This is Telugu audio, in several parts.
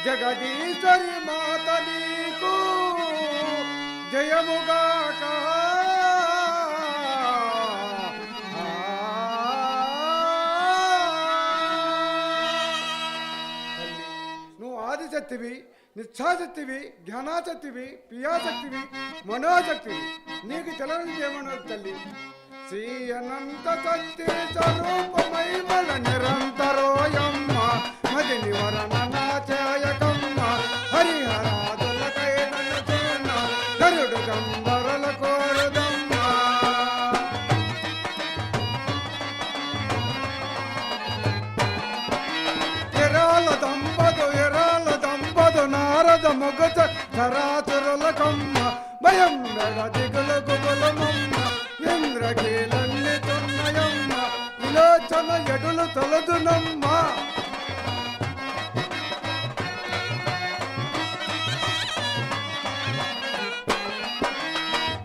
జగదీశ్వరి మాత నీకు జయముగాక. నువ్వు ఆదిశక్తివి, నిచ్ఛాశక్తివి, జ్ఞానాశక్తివి, ప్రియాశక్తివి, మనోశక్తివి. నీకు తెలని ఏమన్నది తల్లి. శ్రీ అనంత శక్తి స్వరూపమై మల నిరంతరోయమ్మ మది నివరణ నాచయకమ్మ హరిహరాదులకై నన్ను గరుడు గంధర్వల కోరుదమ్మ. ఎరాల దంపదు నారద మొగత చరాచురులకమ్మ భయం దిగుల గుబులమమ్మ ఇంద్రకీలన్ని తున్నయమ్మ విలోచన ఎడులు తొలదునమ్మ.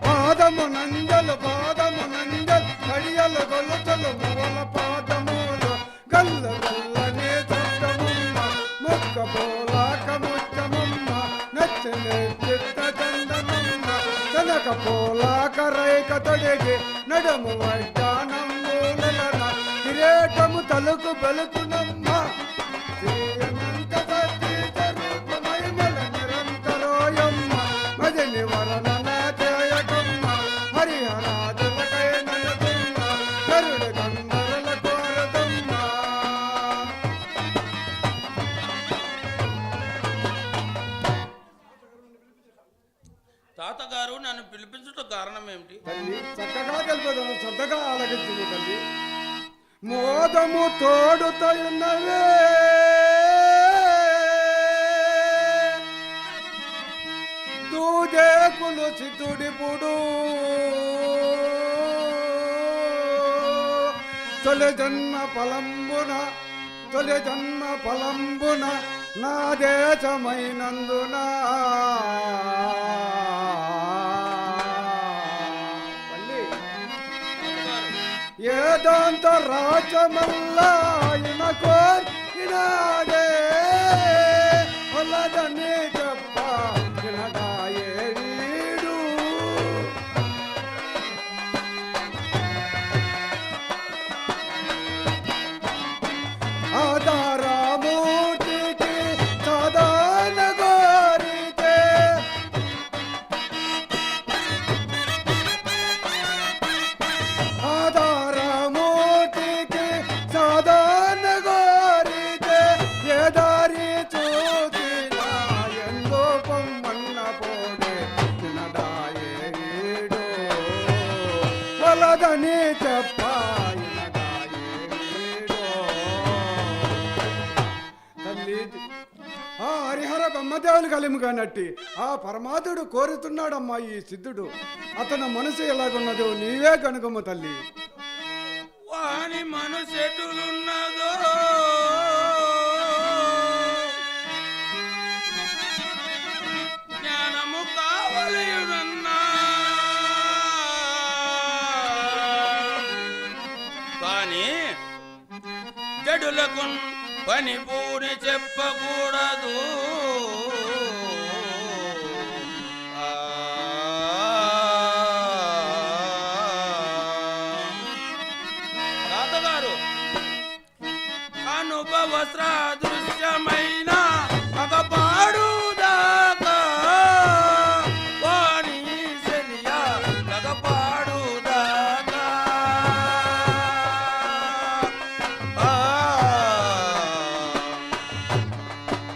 పాదము నంజలు కడియలు గొలుతలు మువల పాదములు గల్ల గల్లనే చుట్టముమ్మ ముక్క పోలాక ముచ్చమమ్మ నచ్చనే చిత్త చందనమ్మ తనక పోలాక రైక తొడిగి నడుము వడ్డానమ్ములన కిరీటము తలుకు బలుకునమ్మ. శ్రీమంత సతీ స్వరూపమై మల నిరంతరోయమ్మ మది నివరణ నాచయకమ్మ హరిహరాదులకై నలుతున్న గరుడు గంధర్వల కోరదమ్మ. తాతగారు నన్ను పిలిపించుట కారణం ఏమిటి? తల్లి చక్కగా తెలుపదను, శ్రద్ధగా ఆలకించుము తల్లి. మోదము తోడుతయున్నవే దూదేకులు చితుడిపుడు తొలి జన్మ ఫలంబున నా దేశమైనందున ఏదాంత రాజమల్లాయన కోరినాడే వలదని చెప్ప వినడాయే వీడు. ఆధారమూర్తికి సాధారణ కోరితే వలదని తల్లి. ఆ హరిహర బ్రహ్మదేవులు కలిమి కానట్టి ఆ పరమాత్ముడు కోరుతున్నాడమ్మా ఈ సిద్ధుడు. అతని మనసు ఎలాగున్నదో నీవే కనుకమ్మ తల్లి. వాని మనసు ఎటులున్నదో జ్ఞానము కావలయునన్నా కానీ జడులకు పని పూని చెప్పకూడదు. తాతగారు అనుభవ సదృశ్యమైన మగపాడు దాకా వాణి సెలియా మగపాడు దాకా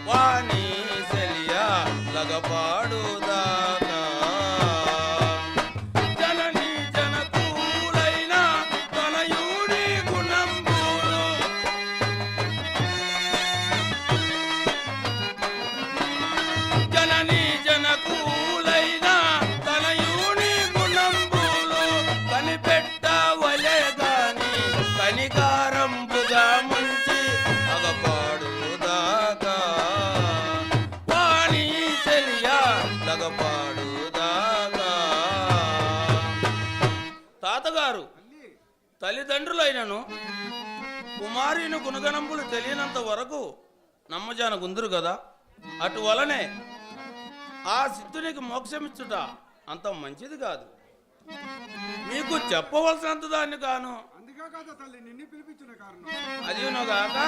వాణి సెలియా లగపాడు దాకా జనని జనకూలైన తనయుడి గుణంబులు జనని జనకూలైన తనయుడి గుణంబులు కనిపెట్టవలే గాని కనికారంబుగా ముంచి అగపాడు దాకా వాణి సెలియా లగపాడు దాకా. తాతగారు తల్లిదండ్రులైనను కుమారుని గుణగణంబులు తెలియనంత వరకు నమ్మజాన గుందురు కదా. అటువలనే ఆ సిద్ధునికి మోక్షమిచ్చుట అంత మంచిది కాదు. మీకు చెప్పవలసినంత దాన్ని కాను. అందుకే కదా తల్లి నిన్ను పిలిపించిన కారణం. అదిగాక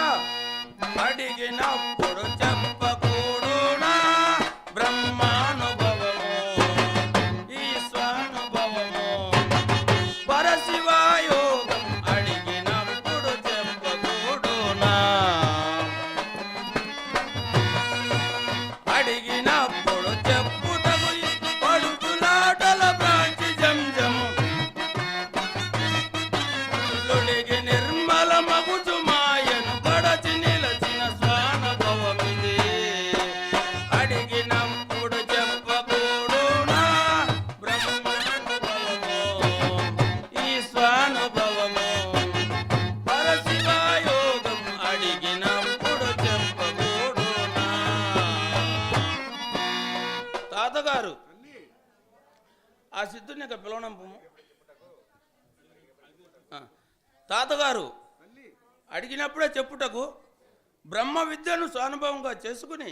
అడిగినప్పుడు చెప్పకూడునా బ్రహ్మానుభవము ఈశ్వరానుభవము పరశివయోగం అడిగినప్పుడు చెప్పకూడునా అడిగినప్పుడు చెప్పుటకు పడుకులాటల బ్రాంచి జంజము లుడిగి నిర్మల మగుచు మాయను గడచి నిలచిన స్వానుభవమిది. అడిగినప్పుడు చెప్పకూడునా బ్రహ్మానుభవము ఈ స్వానుభవము పరశివయోగం అడిగినప్పుడు చెప్పకూడునా. తాతగారు ఆ సిద్ధుని యొక్క పిలవనంపు. తాతగారు అడిగినప్పుడే చెప్పుటకు బ్రహ్మ విద్యను స్వానుభవంగా చేసుకుని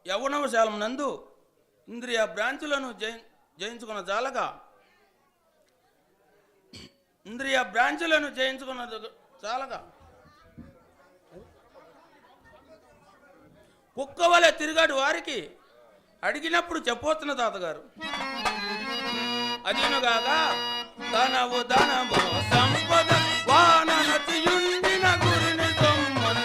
యవ్వనవశాలం నందు ఇంద్రియ బ్రాంచులను జయించుకున్న చాలగా కుక్క వలె తిరిగాడు వారికి అడిగినప్పుడు చెప్పవచ్చున తాతగారు. అదినుగాక ధనము ధనము సంపద వాననతియుండిన గురిని సొమ్మన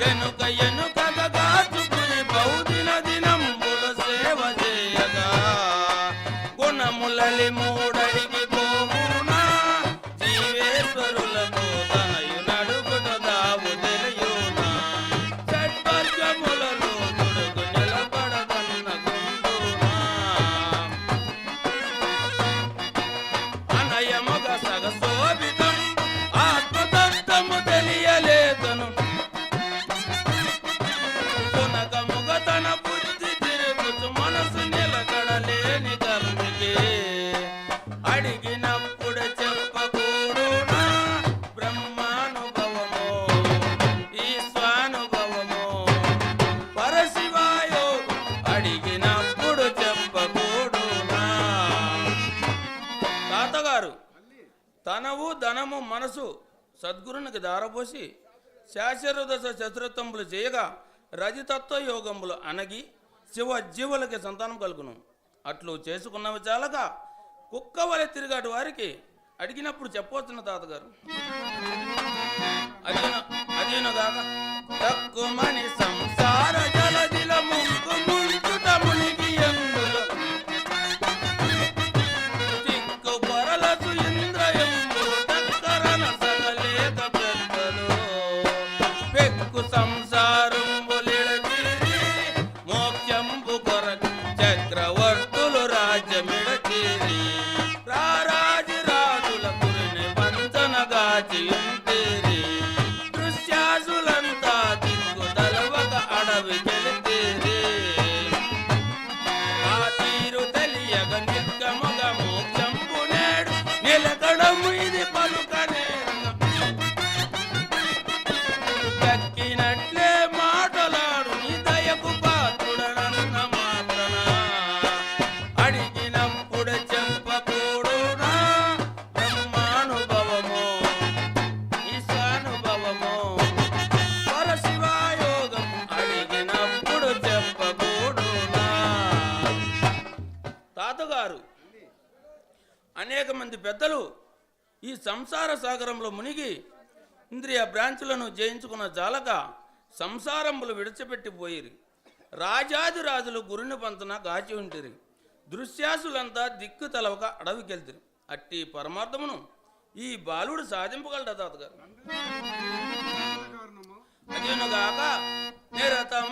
ఎనుక ఎనుకగా గాచుకుని బౌదిన దినంబులు సేవ చేయగా గుణములలి మూడడిగి పోవునా జీవేశ్వరులకు తనయు నడుగుట దావు తెలియునా షడ్వర్గములలో గుడుగు నిలబడదన్న గుండునా అనయముగ సగశోభితం ఆత్మతత్వము తెలియలేదను పునకముగ తన బుద్ధి తిరుగుచు మనసు నిలకడలేని కర్మికి అడిగినప్పుడు చెప్పకూడునా బ్రహ్మానుభవము ఈశ్వరానుభవము పరశివయోగం అడిగినప్పుడు చెప్పకూడునా. తాతగారు తనవు ధనము మనసు సద్గురునికి దారపోసి శాశ్వతదశ చతురత్వంబులు చేయగా రజితత్వ యోగములు అనగి శివ జీవులకి సంతానం కలుగును. అట్లు చేసుకున్నవి చాలక కుక్క వలె తిరిగాడు వారికి అడిగినప్పుడు చెప్పవచ్చున తాతగారు. అదేనుగాక తక్కువని సంసార జలదిల ముంకు ముంచుట మునిగి ఎందులో దిక్కు పొరలసు ఇంద్రయంబులు టక్కరన సగలేక పెద్దలు పెక్కు సంసారంబులిడచిరి మోక్షంబు కొరకు చక్రవర్తులు రాజ్యమిడచిరి రారాజు రాజుల గురిని వంచనగాచి ఉంటేరి దృశ్యాసులంతా దిక్కు తలవక అడవి గెలితేరి ఆ తీరు తెలియగ నిర్గముగ మోక్షంబు నేడు నిలకడము ఇది పలుకనేరుగ దక్కినట్లే మాటలాడు నీ దయకు పాత్రుడనన్న మాత్రన అడిగినప్పుడు చెప్పకూడునా బ్రహ్మానుభవము ఈశానుభవము పరశివయోగం అడిగినప్పుడు చెప్పకూడునా. తాతగారు అనేక మంది పెద్దలు ఈ సంసార సాగరంలో మునిగి ఇంద్రియ బ్రాంచులను జయించుకున్న జాలక సంసారంబులు విడిచిపెట్టిపోయిరి రాజాది రాజులు గురుని పంతన గాచి ఉంటిరి దృశ్యాసులంతా దిక్కు తలవక అడవికెళ్తిరి. అట్టి పరమార్థమును ఈ బాలుడు సాధింపగలడా తాతగారు. కారణము అదేనుగాక నిరతమ